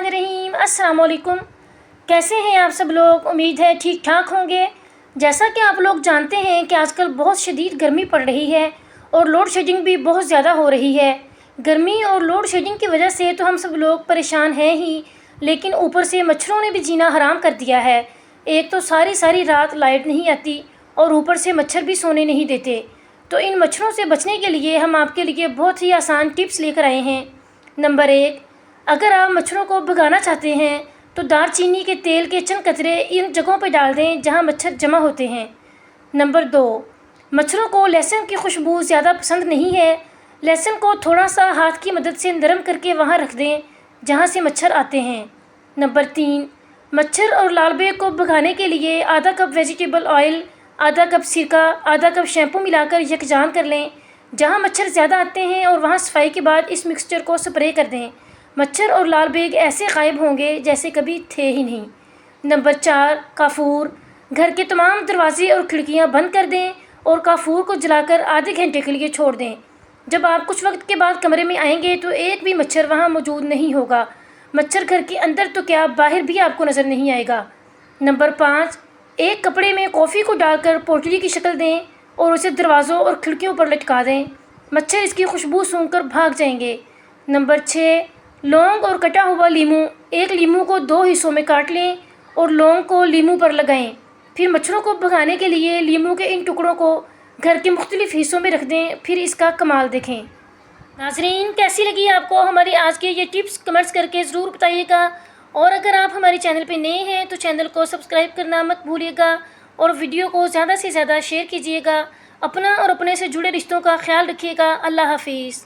बिस्मिल्लाहिर्रहमानिर्रहीम। अस्सलाम वालेकुम। कैसे हैं आप सब लोग? उम्मीद है ठीक ठाक होंगे। जैसा कि आप लोग जानते हैं कि आजकल बहुत शदीद गर्मी पड़ रही है और लोड शेडिंग भी बहुत ज़्यादा हो रही है। गर्मी और लोड शेडिंग की वजह से तो हम सब लोग परेशान हैं ही, लेकिन ऊपर से मच्छरों ने भी जीना हराम कर दिया है। एक तो सारी सारी रात लाइट नहीं आती और ऊपर से मच्छर भी सोने नहीं देते। तो इन मच्छरों से बचने के लिए हम आपके लिए बहुत ही आसान टिप्स लेकर आए हैं। नंबर 1, अगर आप मच्छरों को भगाना चाहते हैं तो दालचीनी के तेल के चंद कतरे इन जगहों पर डाल दें जहां मच्छर जमा होते हैं। नंबर 2, मच्छरों को लहसुन की खुशबू ज़्यादा पसंद नहीं है। लहसुन को थोड़ा सा हाथ की मदद से नरम करके वहां रख दें जहां से मच्छर आते हैं। नंबर 3, मच्छर और लाल बेग को भगाने के लिए आधा कप वेजिटेबल ऑयल, आधा कप सिरका, आधा कप शैम्पू मिलाकर यकजान कर लें जहां मच्छर ज़्यादा आते हैं और वहां सफाई के बाद इस मिक्सचर को स्प्रे कर दें। मच्छर और लाल बेग ऐसे गायब होंगे जैसे कभी थे ही नहीं। नंबर 4, काफूर। घर के तमाम दरवाजे और खिड़कियां बंद कर दें और काफूर को जलाकर आधे घंटे के लिए छोड़ दें। जब आप कुछ वक्त के बाद कमरे में आएंगे तो एक भी मच्छर वहां मौजूद नहीं होगा। मच्छर घर के अंदर तो क्या बाहर भी आपको नज़र नहीं आएगा। नंबर 5, एक कपड़े में कॉफ़ी को डालकर पोटली की शक्ल दें और उसे दरवाज़ों और खिड़कियों पर लटका दें। मच्छर इसकी खुशबू सूंघकर भाग जाएंगे। नंबर 6, लौंग और कटा हुआ लीमू। एक लीमू को 2 हिस्सों में काट लें और लौंग को लीमू पर लगाएं। फिर मच्छरों को भगाने के लिए लीमू के इन टुकड़ों को घर के मुख्तलिफ हिस्सों में रख दें। फिर इसका कमाल देखें। नाज़रीन, कैसी लगी आपको हमारी आज के ये टिप्स? कमेंट्स करके ज़रूर बताइएगा। और अगर आप हमारे चैनल पे नए हैं तो चैनल को सब्सक्राइब करना मत भूलिएगा और वीडियो को ज़्यादा से ज़्यादा शेयर कीजिएगा। अपना और अपने से जुड़े रिश्तों का ख्याल रखिएगा। अल्लाह हाफिज़।